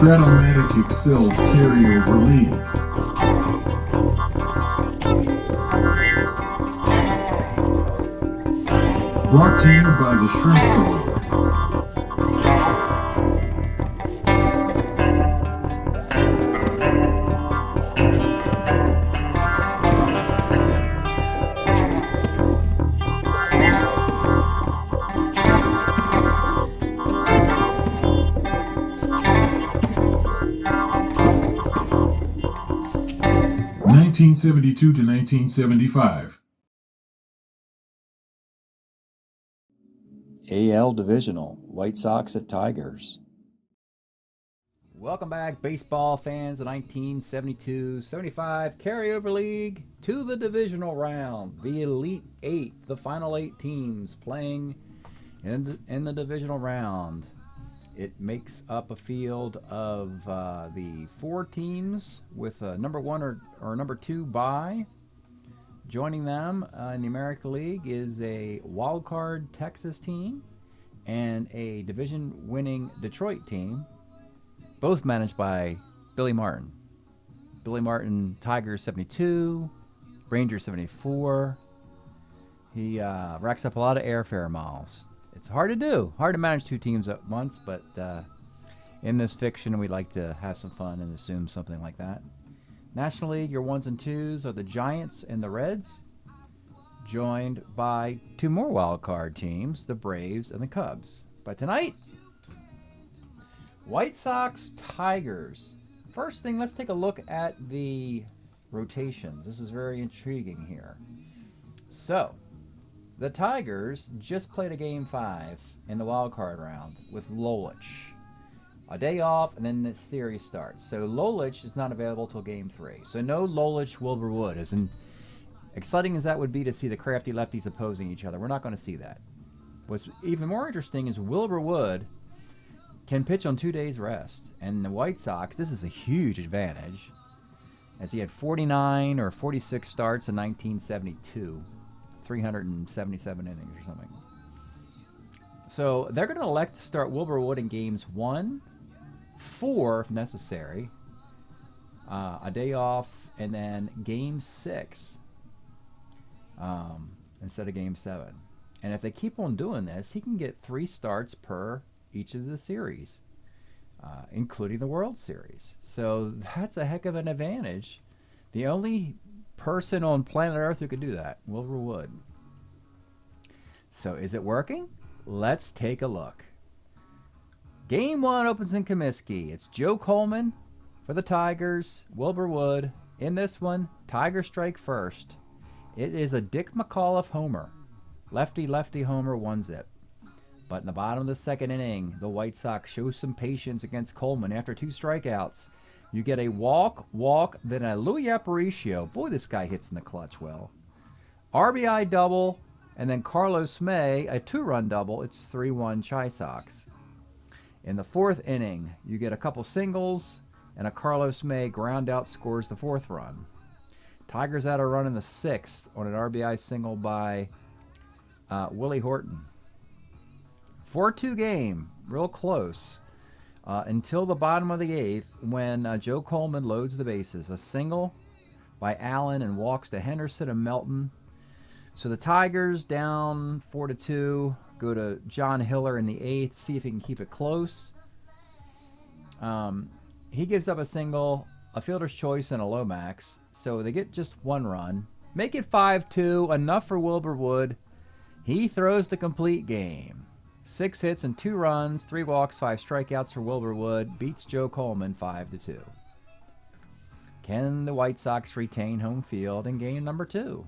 Strat-O-Matic Excel Carryover League. Brought to you by the Shrimp Troller. 1972 to 1975. AL Divisional, White Sox at Tigers. Welcome back, baseball fans. The 1972-75 Carryover League to the Divisional round. The Elite Eight, the final 8 teams playing in the Divisional round. It makes up a field of the 4 teams with a number 1 or number 2 bye. Joining them in the American League is a wild card Texas team and a division-winning Detroit team, both managed by Billy Martin. Billy Martin, Tigers 72, Rangers 74. He racks up a lot of airfare miles. It's hard to do, hard to manage 2 teams at once, but in this fiction, we like to have some fun and assume something like that. National League, your 1s and 2s are the Giants and the Reds, joined by 2 more wild card teams, the Braves and the Cubs. But tonight, White Sox, Tigers. First thing, let's take a look at the rotations. This is very intriguing here. So, the Tigers just played a Game 5 in the wild card round with Lolich. A day off, and then the series starts. So Lolich is not available till Game 3. So no Lolich, Wilbur Wood. As exciting as that would be to see the crafty lefties opposing each other, we're not going to see that. What's even more interesting is Wilbur Wood can pitch on 2 days rest. And the White Sox, this is a huge advantage, as he had 49 or 46 starts in 1972. 377 innings or something. So they're going to elect to start Wilbur Wood in games 1, 4 if necessary, a day off, and then game 6 instead of game 7. And if they keep on doing this, he can get 3 starts per each of the series, including the World Series. So that's a heck of an advantage. The only person on planet Earth who could do that, Wilbur Wood. So is it working? Let's take a look. Game 1 opens in Comiskey. It's Joe Coleman for the Tigers, Wilbur Wood. In this one, Tigers strike first. It is a Dick McAuliffe homer. Lefty homer, 1-zip. But in the bottom of the second inning, the White Sox show some patience against Coleman. After 2 strikeouts, you get a walk, then a Louis Aparicio. Boy, this guy hits in the clutch well. RBI double, and then Carlos May, a 2-run double. It's 3-1 Chi Sox. In the 4th inning, you get a couple singles, and a Carlos May ground out scores the 4th run. Tigers had a run in the 6th on an RBI single by Willie Horton. 4-2 game, real close. Until the bottom of the 8th, when Joe Coleman loads the bases. A single by Allen and walks to Henderson and Melton. So the Tigers down 4-2, go to John Hiller in the 8th, see if he can keep it close. He gives up a single, a fielder's choice, and a Lomax. So they get just 1 run. Make it 5-2, enough for Wilbur Wood. He throws the complete game. 6 hits and 2 runs, 3 walks, 5 strikeouts for Wilbur Wood. Beats Joe Coleman 5-2. Can the White Sox retain home field in game number 2?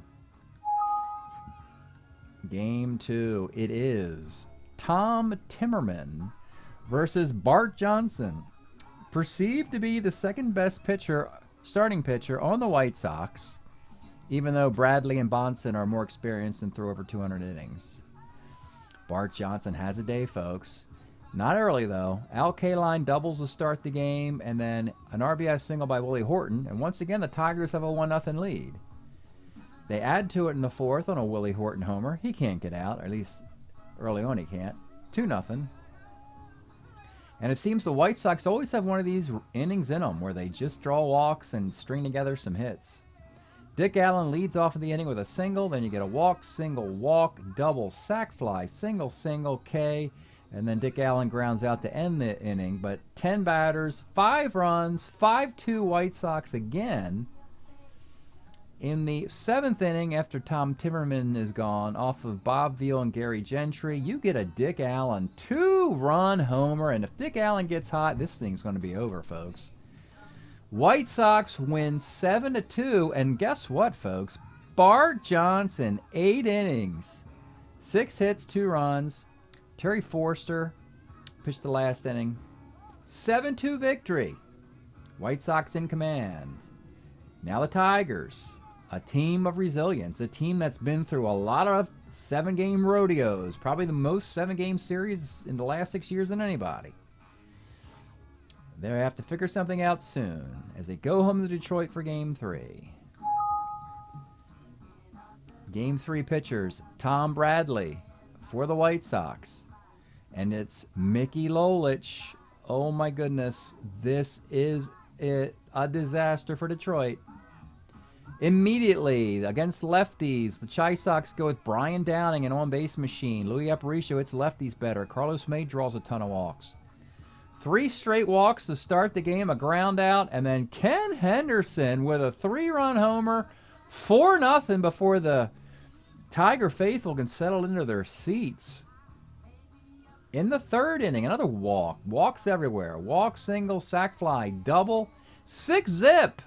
Game 2. It is Tom Timmerman versus Bart Johnson. Perceived to be the second best starting pitcher on the White Sox, even though Bradley and Bonson are more experienced and throw over 200 innings. Bart Johnson has a day, folks. Not early, though. Al Kaline doubles to start the game, and then an RBI single by Willie Horton. And once again, the Tigers have a 1-0 lead. They add to it in the 4th on a Willie Horton homer. He can't get out, or at least early on he can't. 2-0. And it seems the White Sox always have one of these innings in them where they just draw walks and string together some hits. Dick Allen leads off of the inning with a single. Then you get a walk, single, walk, double, sac fly, single, single, K. And then Dick Allen grounds out to end the inning. But 10 batters, 5 runs, 5-2 White Sox again. In the 7th inning, after Tom Timmerman is gone, off of Bob Veal and Gary Gentry, you get a Dick Allen 2-run homer. And if Dick Allen gets hot, this thing's going to be over, folks. White Sox win 7-2. And guess what, folks? Bart Johnson, 8 innings, 6 hits, 2 runs. Terry Forster pitched the last inning. 7-2 victory. White Sox in command. Now the Tigers. A team of resilience, a team that's been through a lot of 7-game rodeos, probably the most 7-game series in the last 6 years than anybody. They have to figure something out soon as they go home to Detroit for Game 3. Game 3 pitchers, Tom Bradley for the White Sox. And it's Mickey Lolich. Oh my goodness, this is a disaster for Detroit. Immediately, against lefties, the Chi Sox go with Brian Downing, an on-base machine. Louis Aparicio hits lefties better. Carlos May draws a ton of walks. 3 straight walks to start the game, a ground out, and then Ken Henderson with a 3-run homer, 4-0 before the Tiger faithful can settle into their seats. In the 3rd inning, another walk. Walks everywhere. Walk, single, sac fly, double, 6-zip.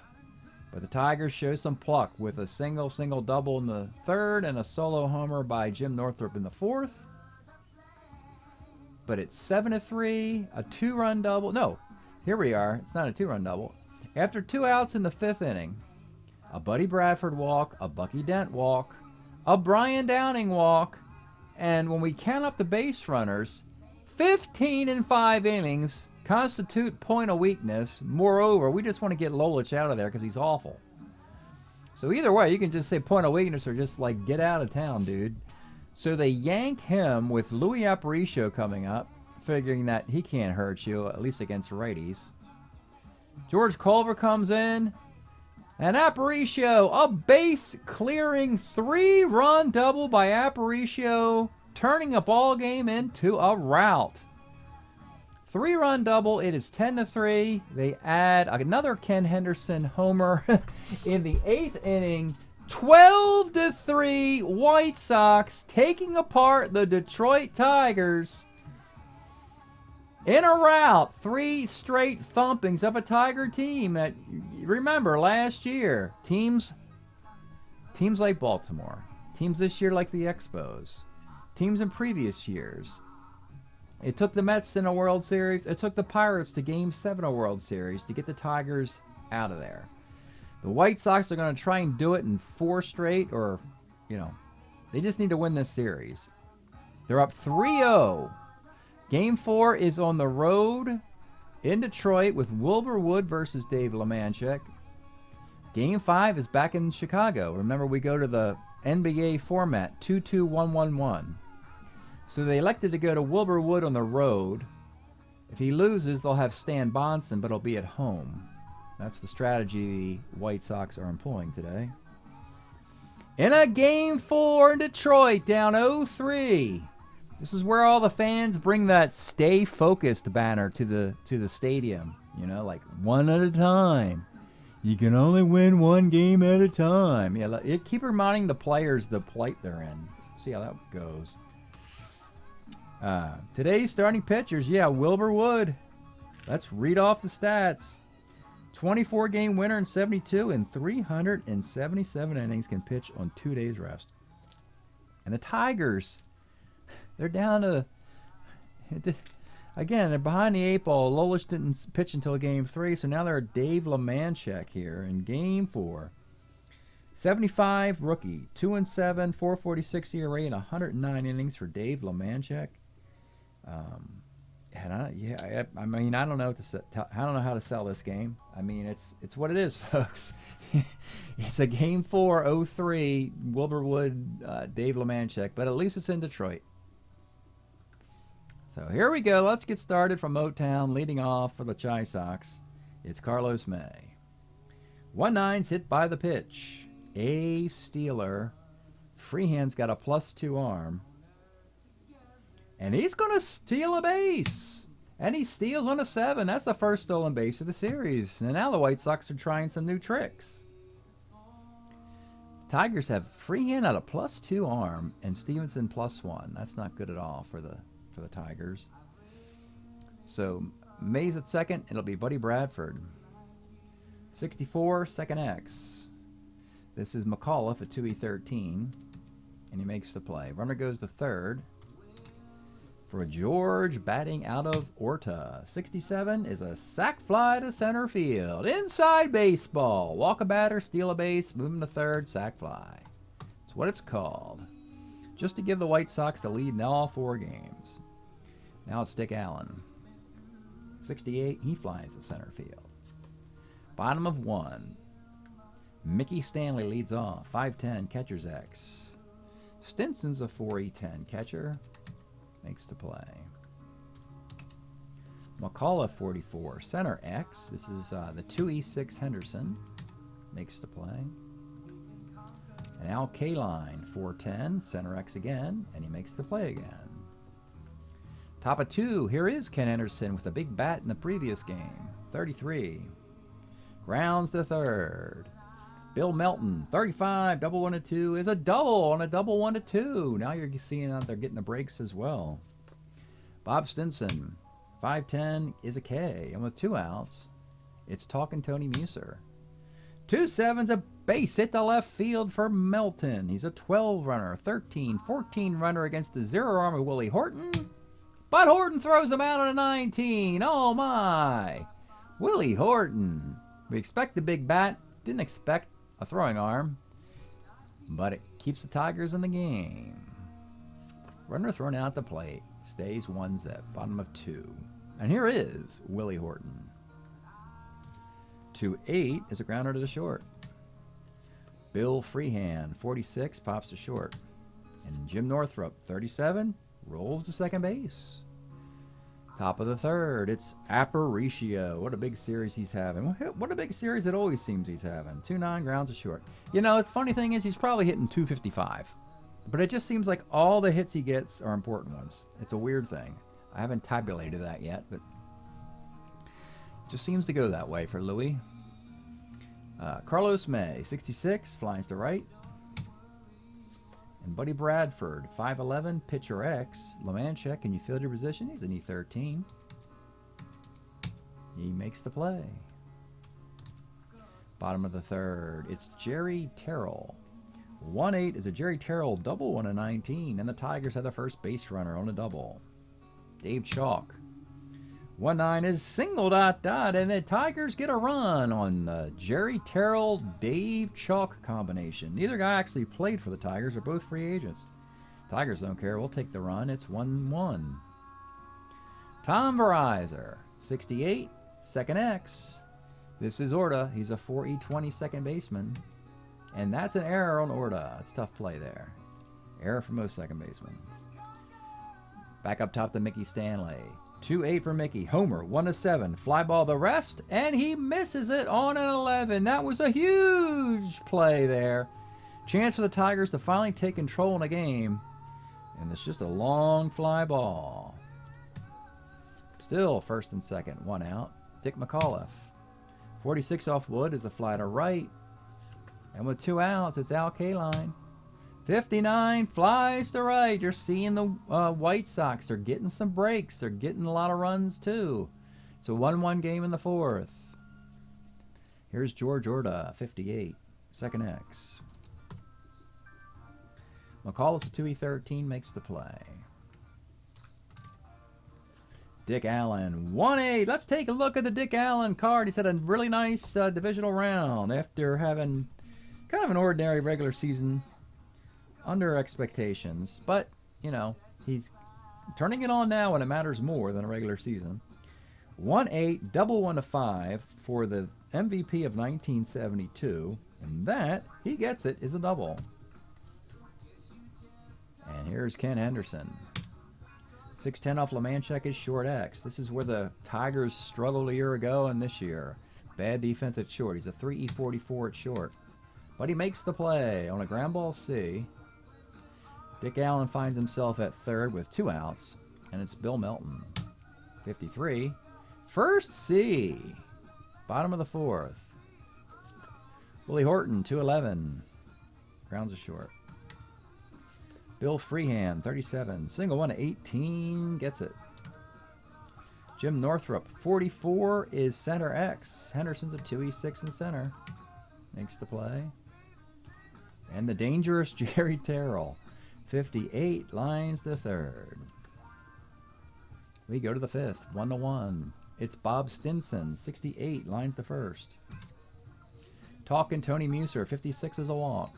But the Tigers show some pluck with a single, double in the 3rd and a solo homer by Jim Northrup in the 4th. But it's 7-3, a 2-run double. No, here we are. It's not a 2-run double. After 2 outs in the 5th inning, a Buddy Bradford walk, a Bucky Dent walk, a Brian Downing walk, and when we count up the base runners, 15 in 5 innings constitute point of weakness. Moreover, we just want to get Lolich out of there because he's awful. So either way, you can just say point of weakness or just like get out of town, dude. So they yank him with Louis Aparicio coming up, figuring that he can't hurt you, at least against righties. George Culver comes in, and Aparicio, a base-clearing 3-run double by Aparicio, turning a ball game into a rout. 3-run double. It is 10-3. They add another Ken Henderson homer in the 8th inning. 12-3. White Sox taking apart the Detroit Tigers in a rout. 3 straight thumpings of a Tiger team that, remember, last year, teams like Baltimore, teams this year like the Expos, teams in previous years. It took the Mets in a World Series. It took the Pirates to Game 7 of World Series to get the Tigers out of there. The White Sox are going to try and do it in 4 straight, or, they just need to win this series. They're up 3-0. Game 4 is on the road in Detroit with Wilbur Wood versus Dave LeManchek. Game 5 is back in Chicago. Remember, we go to the NBA format, 2-2-1-1-1. So they elected to go to Wilbur Wood on the road. If he loses, they'll have Stan Bonson, but he'll be at home. That's the strategy the White Sox are employing today. In a Game 4 in Detroit, down 0-3. This is where all the fans bring that "Stay Focused" banner to the stadium. Like one at a time. You can only win 1 game at a time. Yeah, keep reminding the players the plight they're in. See how that goes. Today's starting pitchers, Wilbur Wood. Let's read off the stats. 24-game winner in 72 and 377 innings, can pitch on 2 days rest. And the Tigers, they're down to, again, they're behind the 8 ball. Lolich didn't pitch until Game 3, so now they're Dave LeManchek here in Game 4. 75 rookie, 2-7, 4.46 ERA, and 109 innings for Dave LeManchek. I mean, I don't know how to sell this game. I mean, it's what it is, folks. It's a Game 4, 0-3, Wilbur Wood, Dave LeManchek, but at least it's in Detroit. So here we go. Let's get started from Motown. Leading off for the Chi Sox, it's Carlos May. 1-9's hit by the pitch. A Steeler. Freehand's got a +2 arm. And he's going to steal a base. And he steals on a 7. That's the first stolen base of the series. And now the White Sox are trying some new tricks. The Tigers have Freehand at a +2 arm and Stevenson +1. That's not good at all for the Tigers. So Mays at second. It'll be Buddy Bradford. 64, second X. This is McAuliffe at 2E13. And he makes the play. Runner goes to third. For George, batting out of Orta. 67 is a sac fly to center field. Inside baseball. Walk a batter, steal a base, move him to third, sac fly. That's what it's called. Just to give the White Sox the lead in all 4 games. Now it's Dick Allen. 68, he flies to center field. Bottom of 1. Mickey Stanley leads off. 5'10", catcher's X. Stinson's a 4E10 catcher. Makes the play. McAuliffe 44, center X. This is the 2E6 Henderson. Makes the play. And Al Kaline 410, center X again, and he makes the play again. Top of 2, here is Ken Anderson with a big bat in the previous game. 33. Grounds to third. Bill Melton, 35, double 1 to 2 is a double on a double 1 to 2. Now you're seeing that they're getting the breaks as well. Bob Stinson, 5'10 is a K, and with 2 outs, it's Talkin' Tony Muser. 2-7's a base hit to left field for Melton. He's a 12 runner, 13, 14 runner against the 0 arm of Willie Horton. But Horton throws him out at a 19. Oh my! Willie Horton. We expect the big bat. Didn't expect a throwing arm, but it keeps the Tigers in the game. Runner thrown out at the plate. Stays 1-zip. Bottom of 2. And here is Willie Horton. 2-8 is a grounder to the short. Bill Freehand, 46, pops to short. And Jim Northrup, 37, rolls to second base. Top of the third, it's Aparicio. What a big series he's having. What a big series it always seems he's having. 2-9, grounds to short. You know, the funny thing is he's probably hitting 255. But it just seems like all the hits he gets are important ones. It's a weird thing. I haven't tabulated that yet, but it just seems to go that way for Louis. Carlos May, 66, flies to right. And Buddy Bradford, 5'11", pitcher X. Lemanchek, can you field your position? He's an E13. He makes the play. Bottom of the third, it's Jerry Terrell. 1-8 is a Jerry Terrell double 1 to 19, and the Tigers have the first base runner on a double. Dave Chalk. 1-9 is single ... and the Tigers get a run on the Jerry Terrell Dave Chalk combination. Neither guy actually played for the Tigers. They're both free agents. Tigers don't care. We'll take the run. It's 1-1. Tom Verizor, 68, second X. This is Orta. He's a 4E20 second baseman. And that's an error on Orta. It's a tough play there. Error for most second basemen. Back up top to Mickey Stanley. 2-8 for Mickey. Homer, 1-7. Fly ball the rest, and he misses it on an 11. That was a huge play there. Chance for the Tigers to finally take control in the game. And it's just a long fly ball. Still first and second, 1 out. Dick McAuliffe. 46 off wood is a fly to right. And with 2 outs, it's Al Kaline. 59 flies to right. You're seeing the White Sox. They're getting some breaks. They're getting a lot of runs, too. It's a 1-1 game in the 4th. Here's George Orta, 58, second X. McCall is a 2E13, makes the play. Dick Allen, 1-8. Let's take a look at the Dick Allen card. He's had a really nice divisional round after having kind of an ordinary regular season. Under expectations, but you know, he's turning it on now when it matters more than a regular season. 1-8, double 1 to 5 for the MVP of 1972, and that, he gets it, is a double. And here's Ken Henderson. 610 off Lemanchek is short X. This is where the Tigers struggled a year ago and this year. Bad defense at short. He's a 3E44 at short. But he makes the play on a ground ball C. Dick Allen finds himself at third with 2 outs. And it's Bill Melton. 53. First C. Bottom of the 4th. Willie Horton, 211. Grounds are short. Bill Freehand, 37. Single one, 18. Gets it. Jim Northrup, 44 is center X. Henderson's a 2E6 in center. Makes the play. And the dangerous Jerry Terrell, 58, lines to third. We go to the 5th, 1-1. It's Bob Stinson, 68, lines to first. Talkin' Tony Muser, 56 is a walk.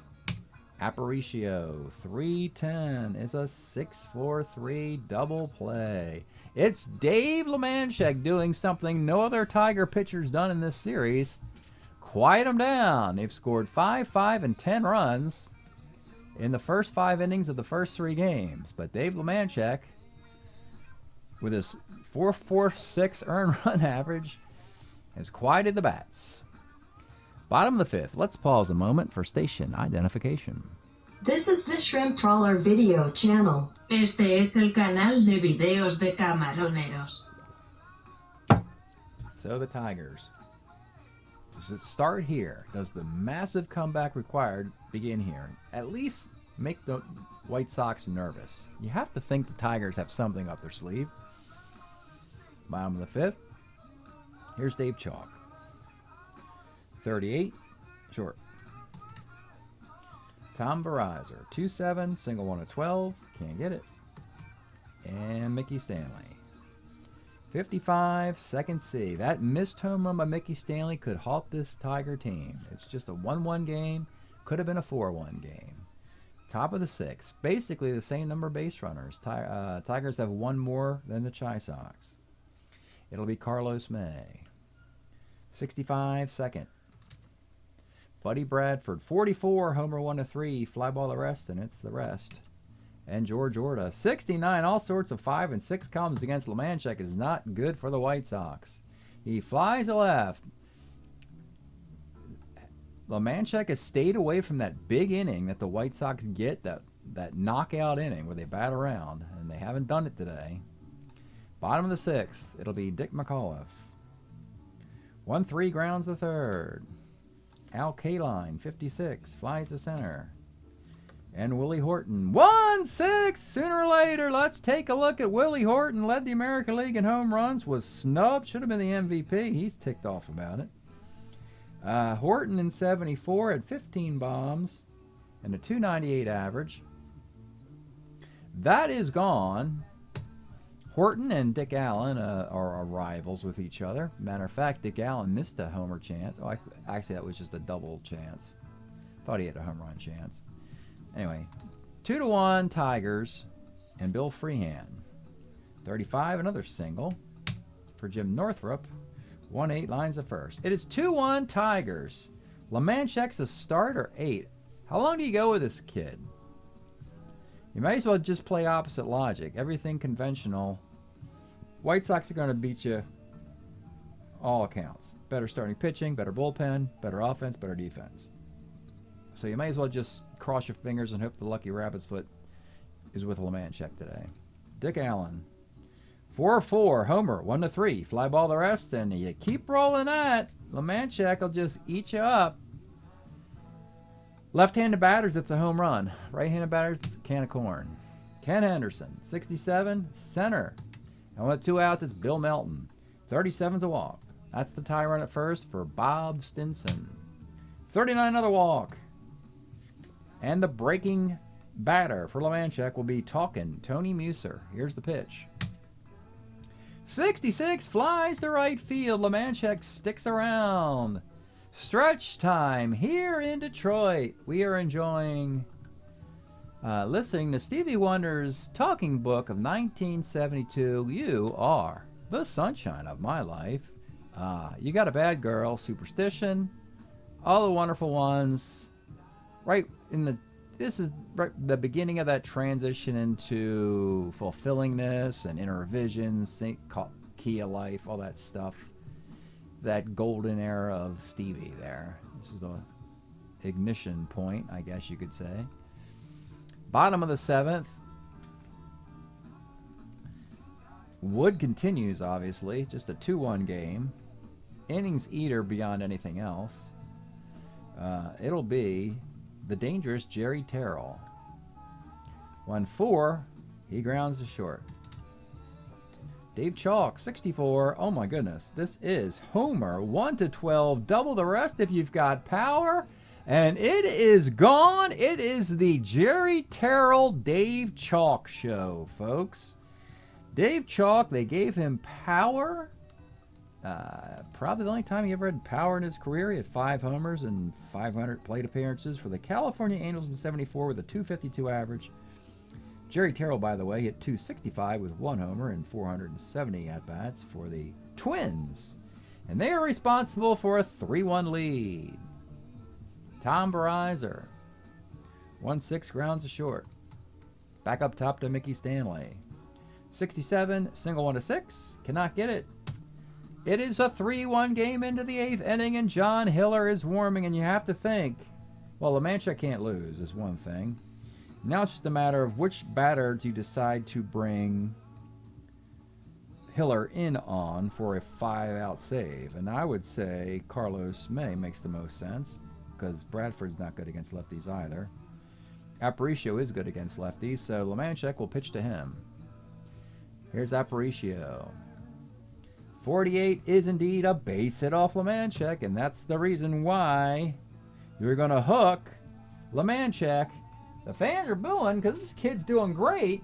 Aparicio, 310 is a 6-4-3 double play. It's Dave Lemanchek doing something no other Tiger pitcher's done in this series. Quiet them down. They've scored 5, 5, and 10 runs in the first 5 innings of the first 3 games. But Dave Lemanchek, with his 4.46 earned run average, has quieted the bats. Bottom of the 5th. Let's pause a moment for station identification. This is the Shrimp Trawler video channel. Este es el canal de videos de camaroneros. So the Tigers. Does it start here? Does the massive comeback required begin here? At least make the White Sox nervous. You have to think the Tigers have something up their sleeve. Bottom of the 5th. Here's Dave Chalk. 38, short. Tom Verizor, 2-7, single one at 12, can't get it. And Mickey Stanley, 55, second C. That missed home run by Mickey Stanley could halt this Tiger team. It's just a 1-1 game, could have been a 4-1 game. Top of the 6th, basically the same number of base runners. Tigers have 1 more than the Chi Sox. It'll be Carlos May, 65, second. Buddy Bradford, 44, homer 1-3, fly ball the rest, and it's the rest. And George Orta, 69, all sorts of 5 and 6 comes against Lemanchek is not good for the White Sox. He flies to left. Lemanchek has stayed away from that big inning that the White Sox get, that knockout inning where they bat around, and they haven't done it today. Bottom of the 6th, it'll be Dick McAuliffe. 1-3, grounds the third. Al Kaline, 56, flies to center. And Willie Horton, 1-6. Sooner or later, let's take a look at Willie Horton. Led the American League in home runs, was snubbed, should have been the MVP. He's ticked off about it. Horton in 74 had 15 bombs and a 298 average. That is gone. Horton and Dick Allen are rivals with each other. Matter of fact, Dick Allen missed a homer chance. Oh, actually, that was just a double chance. Thought he had a home run chance. Anyway, 2-1 Tigers and Bill Freehand. 35, another single for Jim Northrup. 1-8, lines the first. It is 2-1 Tigers. Lemanchek's a starter 8. How long do you go with this kid? You might as well just play opposite logic. Everything conventional. White Sox are going to beat you all accounts. Better starting pitching, better bullpen, better offense, better defense. So you may as well just cross your fingers and hope the lucky rabbit's foot is with Lemanchek today. Dick Allen, 4-4, homer, 1-3, fly ball the rest, and you keep rolling that. Lemanchek will just eat you up. Left-handed batters, it's a home run. Right-handed batters, it's a can of corn. Ken Henderson, 67, center. And with 2 outs, it's Bill Melton. 37's a walk. That's the tie run at first for Bob Stinson. 39, another walk. And the breaking batter for Lemanchek will be Talkin' Tony Muser. Here's the pitch. 66, flies to right field. Lemanchek sticks around. Stretch time here in Detroit. We are enjoying listening to Stevie Wonder's talking book of 1972. You are the sunshine of my life. You got a bad girl, superstition, all the wonderful ones, right in this is the beginning of that transition into fulfillingness and inner visions, key of life, all that stuff. That golden era of Stevie there. This is the ignition point, I guess you could say. Bottom of the 7th. Wood continues, obviously. Just a 2-1 game. Innings eater beyond anything else. It'll be the dangerous Jerry Terrell. 1-4. He grounds to short. Dave Chalk, 64. Oh my goodness. This is Homer, 1-12. Double the rest if you've got power. And it is gone. It is the Jerry Terrell Dave Chalk show, folks. Dave Chalk, they gave him power. Probably the only time he ever had power in his career. He had 5 homers and 500 plate appearances for the California Angels in 74 with a .252 average. Jerry Terrell, by the way, hit .265 with 1 homer and 470 at-bats for the Twins. And they are responsible for a 3-1 lead. Tom Verizor, 1-6 grounds to short. Back up top to Mickey Stanley. 67, single 1-6, cannot get it. It is a 3-1 game into the 8th inning, and John Hiller is warming, and you have to think, well, LeMancha can't lose is one thing. Now it's just a matter of which batter do you decide to bring Hiller in on for a 5-out save. And I would say Carlos May makes the most sense because Bradford's not good against lefties either. Aparicio is good against lefties, so LeManchek will pitch to him. Here's Aparicio. 48 is indeed a base hit off LeManchek, and that's the reason why you're going to hook LeManchek. The fans are booing because this kid's doing great,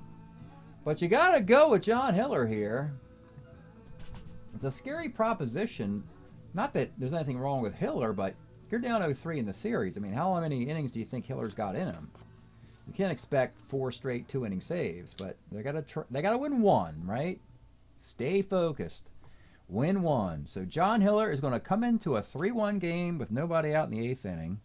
but you got to go with John Hiller here. It's a scary proposition. Not that there's anything wrong with Hiller, but you're down 0-3 in the series. I mean, how many innings do you think Hiller's got in him? You can't expect 4 straight 2-inning saves, but they got to win 1, right? Stay focused. Win 1. So John Hiller is going to come into a 3-1 game with nobody out in the 8th inning.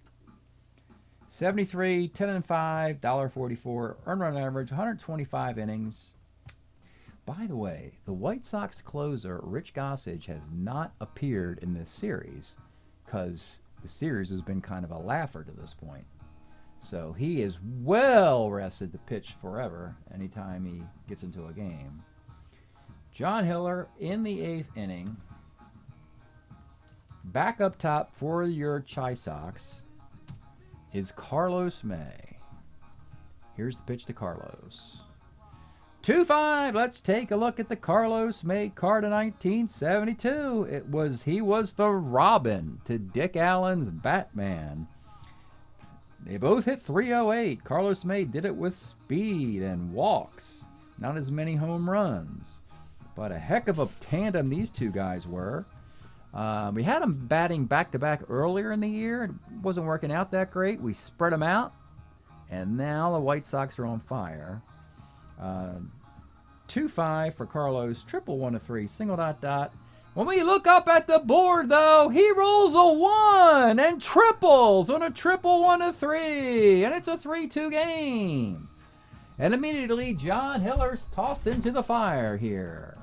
73, 10-5, $1.44, earned run average, 125 innings. By the way, the White Sox closer, Rich Gossage, has not appeared in this series because the series has been kind of a laugher to this point. So he is well rested to pitch forever anytime he gets into a game. John Hiller in the 8th inning. Back up top for your Chi Sox is Carlos May. Here's the pitch to Carlos. 2-5. Let's take a look at the Carlos May card of 1972. He was the Robin to Dick Allen's Batman. They both hit .308. Carlos May did it with speed and walks. Not as many home runs. But a heck of a tandem these two guys were. We had them batting back-to-back earlier in the year. It wasn't working out that great. We spread them out. And now the White Sox are on fire. 2-5 for Carlos. Triple 1-3. Single ... When we look up at the board, though, he rolls a 1 and triples on a triple 1-3. And it's a 3-2 game. And immediately, John Hiller's tossed into the fire here.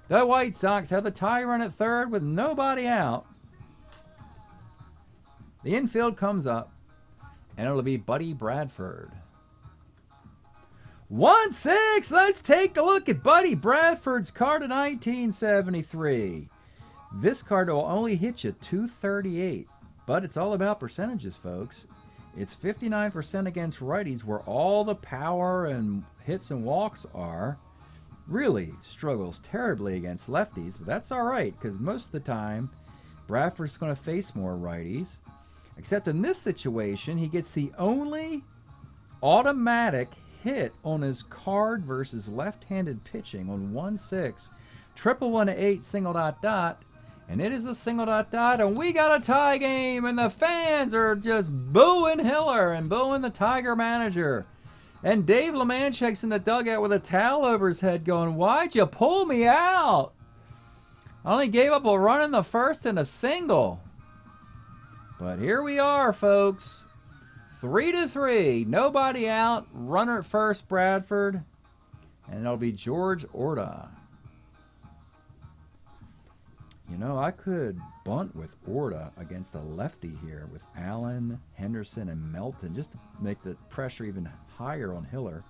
The White Sox have the tie run at third with nobody out. The infield comes up, and it'll be Buddy Bradford. 1-6. Let's take a look at Buddy Bradford's card of 1973. This card will only hit you .238, but it's all about percentages, folks. It's 59% against righties, where all the power and hits and walks are. Really struggles terribly against lefties, but that's all right, because most of the time, Bradford's going to face more righties. Except in this situation, he gets the only automatic hit on his card versus left-handed pitching on 1-6. Triple 1-8, single ... And it is a single ... And we got a tie game, and the fans are just booing Hiller and booing the Tiger manager. And Dave LeManchek's in the dugout with a towel over his head going, "Why'd you pull me out? I only gave up a run in the first and a single." But here we are, folks. 3-3. Nobody out. Runner at first, Bradford. And it'll be George Orta. You know, I could bunt with Orta against a lefty here with Allen, Henderson, and Melton just to make the pressure even higher on Hiller.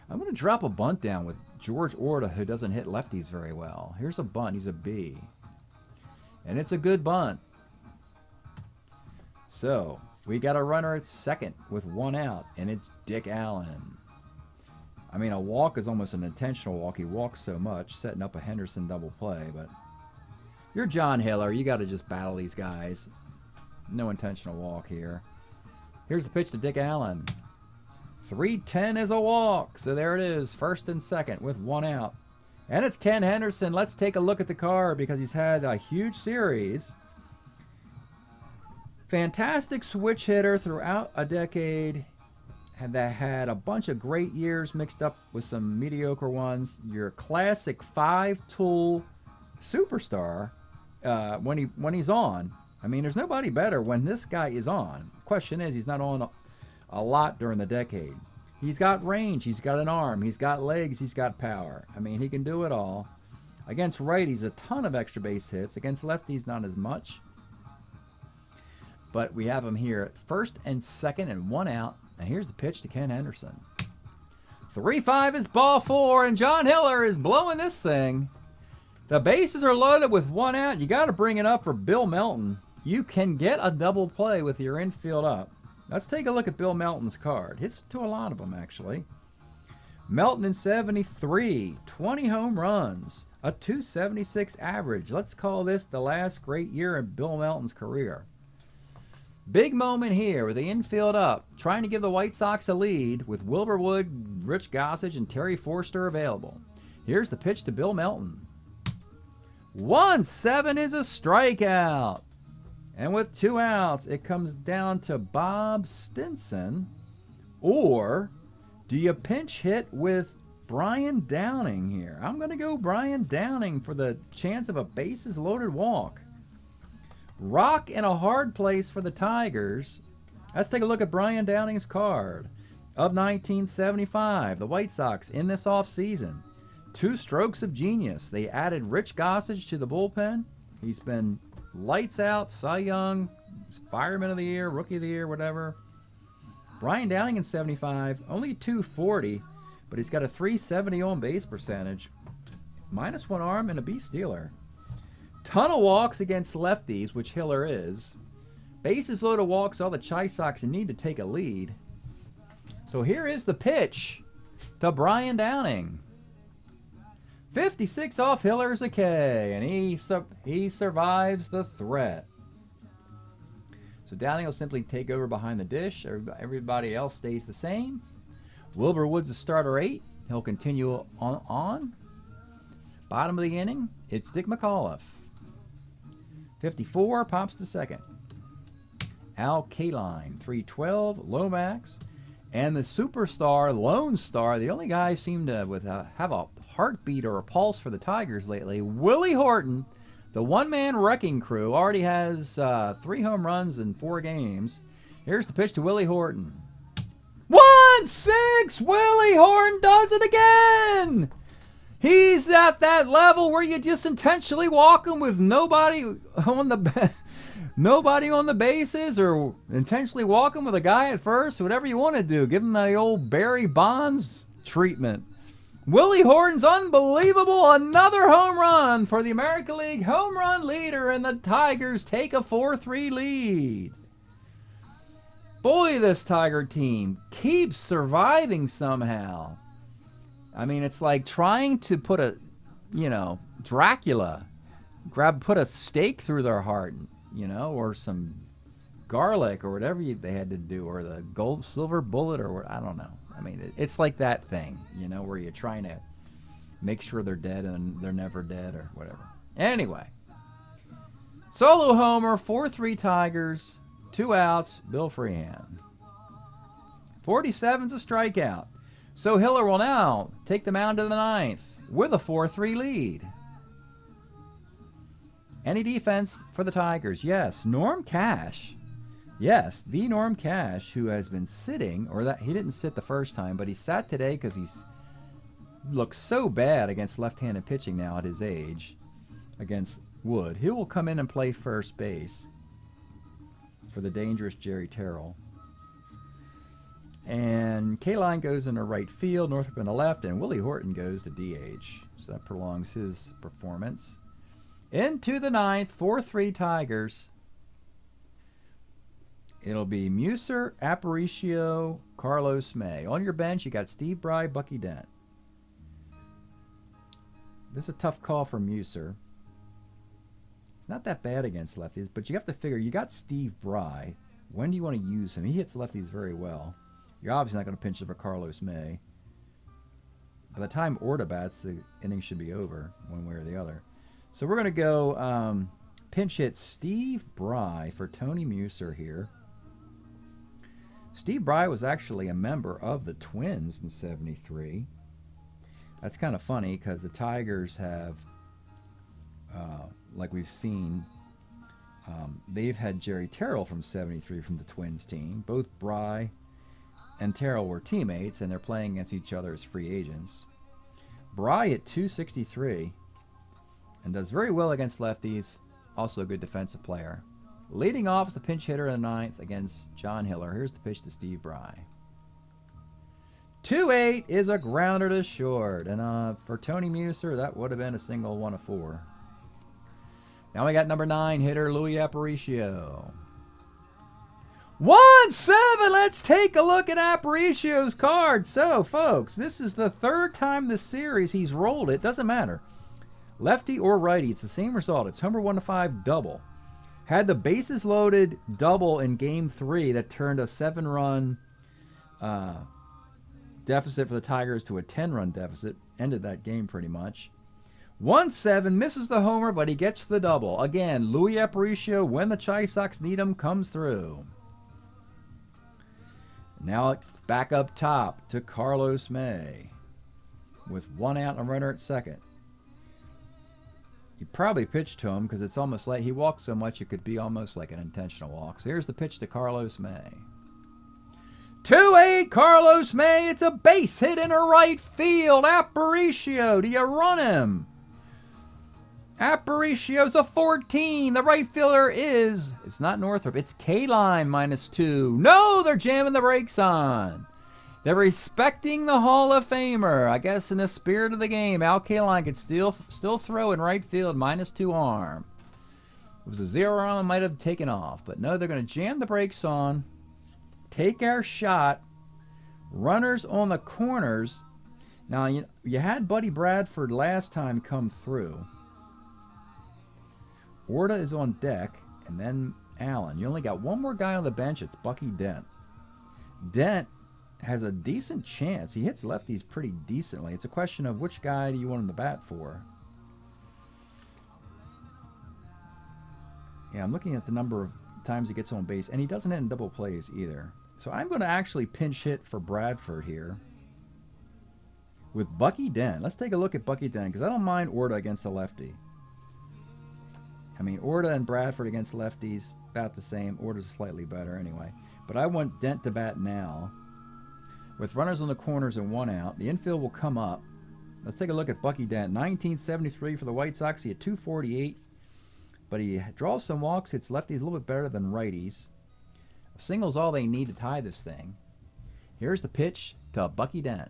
I'm going to drop a bunt down with George Orta, who doesn't hit lefties very well. Here's a bunt. He's a B. And it's a good bunt. So, we got a runner at second with 1 out, and it's Dick Allen. I mean, a walk is almost an intentional walk. He walks so much, setting up a Henderson double play, but you're John Hiller. You got to just battle these guys. No intentional walk here. Here's the pitch to Dick Allen. 3-10 is a walk. So there it is, first and second with 1 out. And it's Ken Henderson. Let's take a look at the card because he's had a huge series. Fantastic switch hitter throughout a decade. That had a bunch of great years mixed up with some mediocre ones. Your classic 5-tool superstar when he's on. I mean, there's nobody better when this guy is on. Question is, he's not on a lot during the decade. He's got range. He's got an arm. He's got legs. He's got power. I mean, he can do it all. Against righties, a ton of extra base hits. Against lefties, not as much. But we have him here at first and second and 1 out. And here's the pitch to Ken Henderson. 3-5 is ball 4, and John Hiller is blowing this thing. The bases are loaded with 1 out. You got to bring it up for Bill Melton. You can get a double play with your infield up. Let's take a look at Bill Melton's card. Hits to a lot of them, actually. Melton in 73, 20 home runs, a 276 average. Let's call this the last great year in Bill Melton's career. Big moment here with the infield up, trying to give the White Sox a lead with Wilbur Wood, Rich Gossage, and Terry Forster available. Here's the pitch to Bill Melton. 1-7 is a strikeout. And with 2 outs, it comes down to Bob Stinson. Or do you pinch hit with Brian Downing here? I'm going to go Brian Downing for the chance of a bases loaded walk. Rock in a hard place for the Tigers. Let's take a look at Brian Downing's card of 1975. The White Sox in this offseason. 2 strokes of genius. They added Rich Gossage to the bullpen. He's been lights out, Cy Young, Fireman of the Year, Rookie of the Year, whatever. Brian Downing in 75, only 240, but he's got a 370 on base percentage. -1 arm and a B stealer. Ton of walks against lefties, which Hiller is. Bases loaded walks, all the Chi Sox need to take a lead. So here is the pitch to Brian Downing. 56 off Hiller's a K, and he survives the threat. So Downing will simply take over behind the dish. Everybody else stays the same. Wilbur Wood's a starter 8. He'll continue on. Bottom of the inning, it's Dick McAuliffe. 54 pops to second. Al Kaline, 312, Lomax, and the superstar, Lone Star, the only guy seemed to have a heartbeat or a pulse for the Tigers lately, Willie Horton, the one-man wrecking crew, already has 3 home runs in 4 games. Here's the pitch to Willie Horton. 1-6! Willie Horton does it again! He's at that level where you just intentionally walk him with nobody on the bases, or intentionally walk him with a guy at first, whatever you want to do. Give him the old Barry Bonds treatment. Willie Horton's unbelievable. Another home run for the American League home run leader, and the Tigers take a 4-3 lead. Boy, this Tiger team keeps surviving somehow. I mean, it's like trying to put Dracula, put a stake through their heart, or some garlic or whatever they had to do, or the silver bullet, or I don't know. I mean, it's like that thing, where you're trying to make sure they're dead and they're never dead or whatever. Anyway, solo homer, 4-3 Tigers, 2 outs, Bill Freehan. 47's a strikeout. So Hiller will now take the mound to the 9th with a 4-3 lead. Any defense for the Tigers? Yes. Norm Cash. Yes, the Norm Cash, who has been sitting, or that he didn't sit the first time, but he sat today because he's looks so bad against left-handed pitching now at his age against Wood. He will come in and play first base for the dangerous Jerry Terrell. And K-Line goes into right field, Northrop in the left, and Willie Horton goes to DH. So that prolongs his performance. Into the ninth, 4-3 Tigers. It'll be Muser, Aparicio, Carlos May. On your bench, you got Steve Bry, Bucky Dent. This is a tough call for Muser. It's not that bad against lefties, but you have to figure, you got Steve Bry. When do you want to use him? He hits lefties very well. You're obviously not going to pinch it for Carlos May. By the time Orta bats, the inning should be over, one way or the other. So we're going to go pinch hit Steve Bry for Tony Muser here. Steve Bry was actually a member of the Twins in '73. That's kind of funny because the Tigers have, like we've seen, they've had Jerry Terrell from '73 from the Twins team. Both Bry and Terrell were teammates, and they're playing against each other as free agents. Bry at 263 and does very well against lefties. Also a good defensive player. Leading off is the pinch hitter in the ninth against John Hiller. Here's the pitch to Steve Bry. 2-8 is a grounder to short. And for Tony Muser, that would have been a single 1 of 4. Now we got number 9 hitter Louis Aparicio. 1-7. Let's take a look at Aparicio's card. So, folks, this is the third time this series he's rolled it. Doesn't matter. Lefty or righty, it's the same result. It's homer 1-5 double. Had the bases loaded double in game 3 that turned a 7-run deficit for the Tigers to a 10-run deficit. Ended that game pretty much. 1-7, misses the homer, but he gets the double. Again, Louis Aparicio, when the Chi Sox need him, comes through. Now it's back up top to Carlos May with 1 out and a runner at second. You probably pitched to him because it's almost like he walks so much it could be almost like an intentional walk. So here's the pitch to Carlos May. 2-8, Carlos May. It's a base hit in right field. Aparicio, do you run him? Aparicio's a 14. The right fielder is, it's not Northrop, it's K-Line -2. No, they're jamming the brakes on. They're respecting the Hall of Famer. I guess in the spirit of the game, Al K-Line could still throw in right field -2 arm. It was a 0 arm, might have taken off. But no, they're going to jam the brakes on. Take our shot. Runners on the corners. Now, you had Buddy Bradford last time come through. Orta is on deck, and then Allen. You only got one more guy on the bench. It's Bucky Dent. Dent has a decent chance. He hits lefties pretty decently. It's a question of which guy do you want him to bat for. Yeah, I'm looking at the number of times he gets on base, and he doesn't hit in double plays either. So I'm going to actually pinch hit for Bradford here with Bucky Dent. Let's take a look at Bucky Dent because I don't mind Orta against a lefty. I mean, Orta and Bradford against lefties, about the same. Orta's slightly better anyway. But I want Dent to bat now. With runners on the corners and 1 out, the infield will come up. Let's take a look at Bucky Dent. 1973 for the White Sox. He had 248. But he draws some walks. Hits lefties a little bit better than righties. A single's all they need to tie this thing. Here's the pitch to Bucky Dent.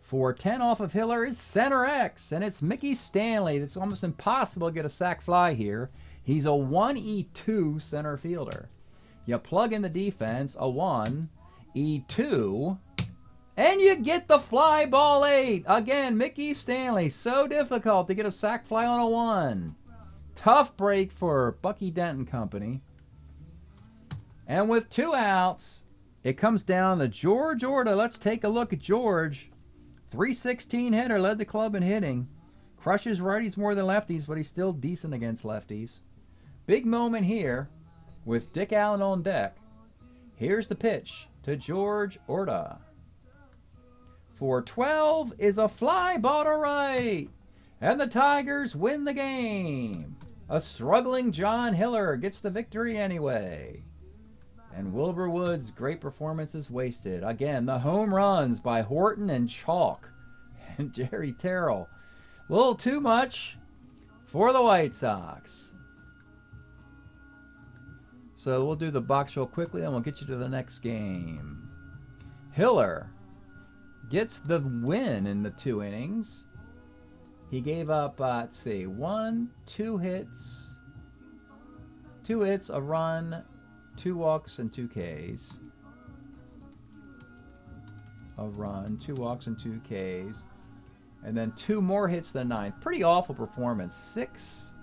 4-10 off of Hiller is center X, and it's Mickey Stanley. It's almost impossible to get a sac fly here. He's a 1E2 center fielder. You plug in the defense, a 1E2, and you get the fly ball 8. Again, Mickey Stanley. So difficult to get a sac fly on a 1. Tough break for Bucky Dent and company. And with 2 outs, it comes down to George Orta. Let's take a look at George. 316 hitter, led the club in hitting. Crushes righties more than lefties, but he's still decent against lefties. Big moment here with Dick Allen on deck. Here's the pitch to George Orta. 4-12 is a fly ball to right. And the Tigers win the game. A struggling John Hiller gets the victory anyway. And Wilbur Wood's great performance is wasted. Again, the home runs by Horton and Chalk and Jerry Terrell. A little too much for the White Sox. So we'll do the box real quickly and we'll get you to the next game. Hiller gets the win in the 2 innings. He gave up, let's see, 2 hits, a run, 2 walks, and 2 Ks. A run, 2 walks, and 2 Ks. And then 2 more hits than 9th. Pretty awful performance. Six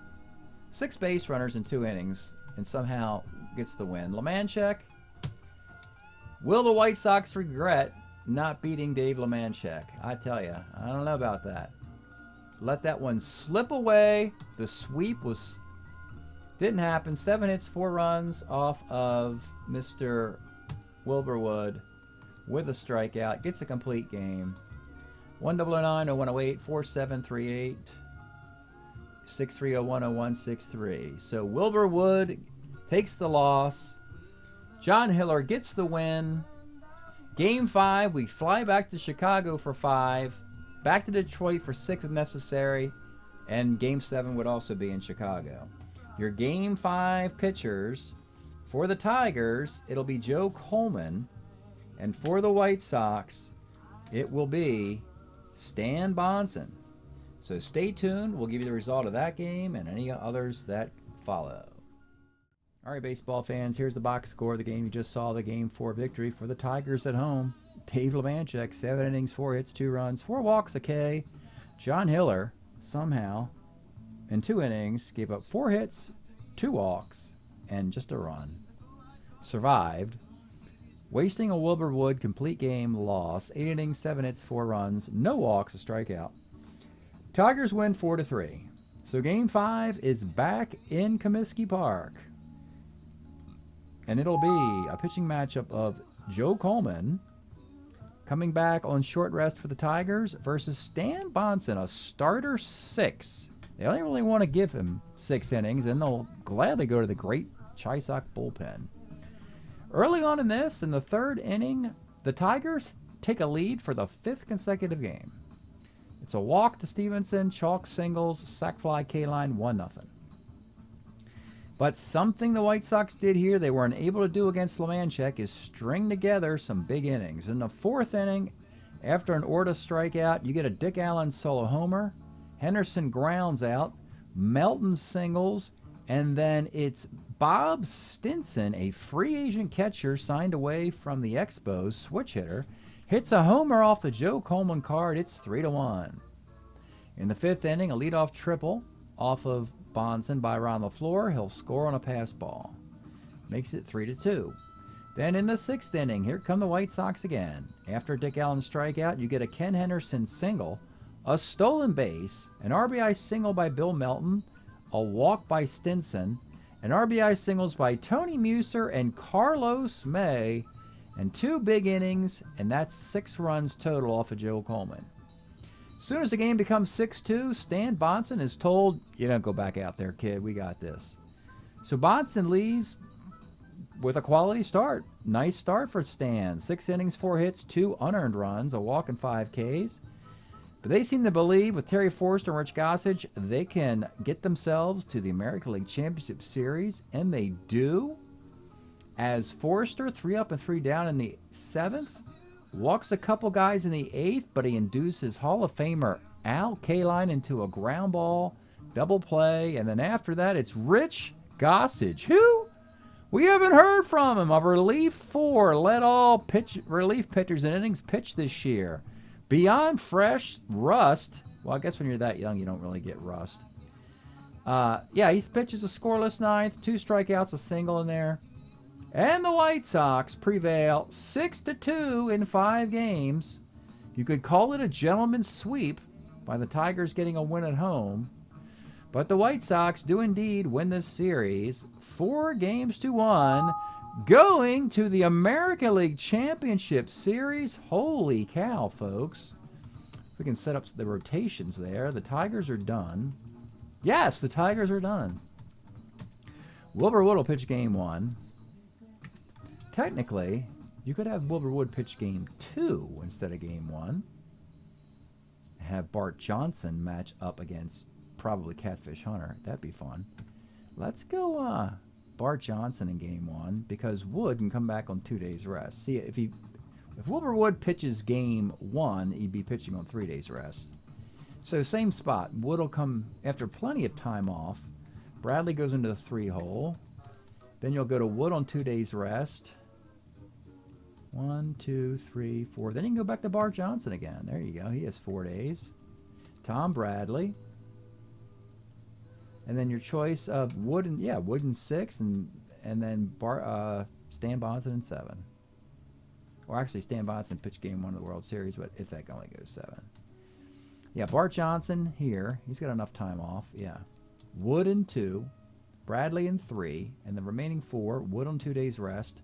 base runners in 2 innings, and somehow gets the win. LeManchek, will the White Sox regret not beating Dave LeManchek? I tell you, I don't know about that. Let that one slip away. The sweep didn't happen. 7 hits, 4 runs off of Mr. Wilbur Wood with a strikeout. Gets a complete game. 109, 0108, 4738, 6301, 0163. So Wilbur Wood takes the loss. John Hiller gets the win. Game 5, we fly back to Chicago for 5. Back to Detroit for 6 if necessary. And Game 7 would also be in Chicago. Your Game 5 pitchers for the Tigers, it'll be Joe Coleman. And for the White Sox, it will be Stan Bonson. So stay tuned. We'll give you the result of that game and any others that follow. All right, baseball fans, here's the box score of the game. You just saw the Game 4 victory for the Tigers at home. Dave LeManchek, 7 innings, 4 hits, 2 runs, 4 walks, a K. John Hiller, somehow, in 2 innings, gave up 4 hits, 2 walks, and just a run. Survived, wasting a Wilbur Wood complete game loss. 8 innings, 7 hits, 4 runs, no walks, a strikeout. Tigers win 4-3. So Game 5 is back in Comiskey Park. And it'll be a pitching matchup of Joe Coleman coming back on short rest for the Tigers versus Stan Bonson, a starter 6. They only really want to give him 6 innings, and they'll gladly go to the great Chisak bullpen. Early on in this, in the 3rd inning, the Tigers take a lead for the 5th consecutive game. It's a walk to Stevenson, chalk singles, sac fly, K-line, 1-0. But something the White Sox did here they weren't able to do against LeManchek is string together some big innings. In the 4th inning, after an Orta strikeout, you get a Dick Allen solo homer, Henderson grounds out, Melton singles, and then it's Bob Stinson, a free agent catcher signed away from the Expos, switch hitter, hits a homer off the Joe Coleman card. It's 3-1. In the 5th inning, a leadoff triple off of Bonson by around the floor. He'll score on a pass ball. Makes it 3-2. Then in the 6th inning, here come the White Sox again. After Dick Allen's strikeout, you get a Ken Henderson single, a stolen base, an RBI single by Bill Melton, a walk by Stinson, an RBI singles by Tony Muser and Carlos May, and 2 big innings, and that's 6 runs total off of Joe Coleman. As soon as the game becomes 6-2, Stan Bonson is told, you don't go back out there, kid. We got this. So Bonson leaves with a quality start. Nice start for Stan. 6 innings, 4 hits, 2 unearned runs, a walk, and 5 Ks. But they seem to believe with Terry Forster and Rich Gossage, they can get themselves to the American League Championship Series, and they do. As Forster, 3 up and 3 down in the 7th, walks a couple guys in the 8th, but he induces Hall of Famer Al Kaline into a ground ball, double play, and then after that it's Rich Gossage, who we haven't heard from him. A relief 4 led all relief pitchers in innings pitched this year. Beyond fresh rust. Well, I guess when you're that young, you don't really get rust. He pitches a scoreless 9th, 2 strikeouts, a single in there. And the White Sox prevail 6-2 in 5 games. You could call it a gentleman's sweep by the Tigers getting a win at home. But the White Sox do indeed win this series 4-1, going to the American League Championship Series. Holy cow, folks. We can set up the rotations there. The Tigers are done. Yes, the Tigers are done. Wilbur Wood will pitch game 1. Technically, you could have Wilbur Wood pitch game 2 instead of game 1. Have Bart Johnson match up against probably Catfish Hunter. That'd be fun. Let's go Bart Johnson in game 1 because Wood can come back on 2 days rest. See, if Wilbur Wood pitches game 1, he'd be pitching on 3 days rest. So same spot. Wood will come after plenty of time off. Bradley goes into the 3 hole. Then you'll go to Wood on 2 days rest. 1, 2, 3, 4. Then you can go back to Bart Johnson again. There you go. He has 4 days. Tom Bradley. And then your choice of Wood in 6 and then Stan Bonson in 7. Or actually Stan Bonson pitched game 1 of the World Series, but if that only goes 7. Yeah, Bart Johnson here. He's got enough time off. Yeah. Wood in 2, Bradley in 3, and the remaining 4, Wood on 2 days rest,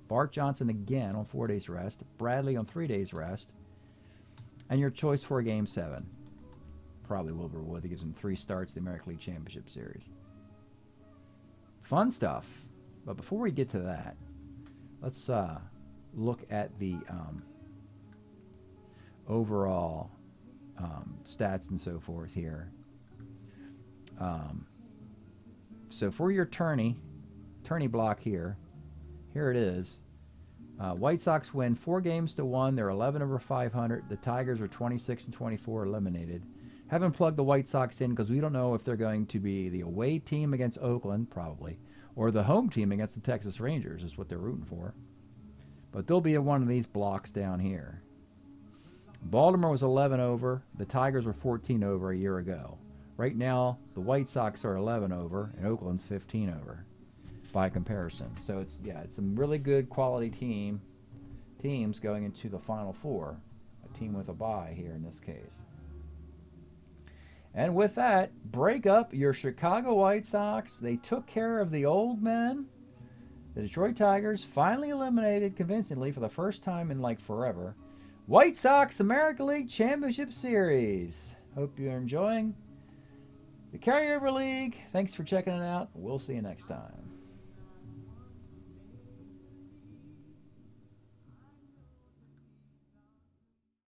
Bart Johnson again on 4 days rest, Bradley on 3 days rest, and your choice for game 7. Probably Wilbur Wood. That gives him 3 starts the American League Championship Series. Fun stuff. But before we get to that, let's look at the overall stats and so forth here. So for your tourney block here it is. White Sox win 4 games to 1. They're 11 over 500. The Tigers are 26 and 24 eliminated. Haven't plugged the White Sox in because we don't know if they're going to be the away team against Oakland, probably, or the home team against the Texas Rangers is what they're rooting for. But they'll be in one of these blocks down here. Baltimore was 11 over. The Tigers were 14 over a year ago. Right now, the White Sox are 11 over, and Oakland's 15 over by comparison. So it's some really good quality teams going into the Final Four. A team with a bye here in this case. And with that, break up your Chicago White Sox. They took care of the old men. The Detroit Tigers finally eliminated convincingly for the first time in like forever. White Sox American League Championship Series. Hope you're enjoying the Carryover League. Thanks for checking it out. We'll see you next time.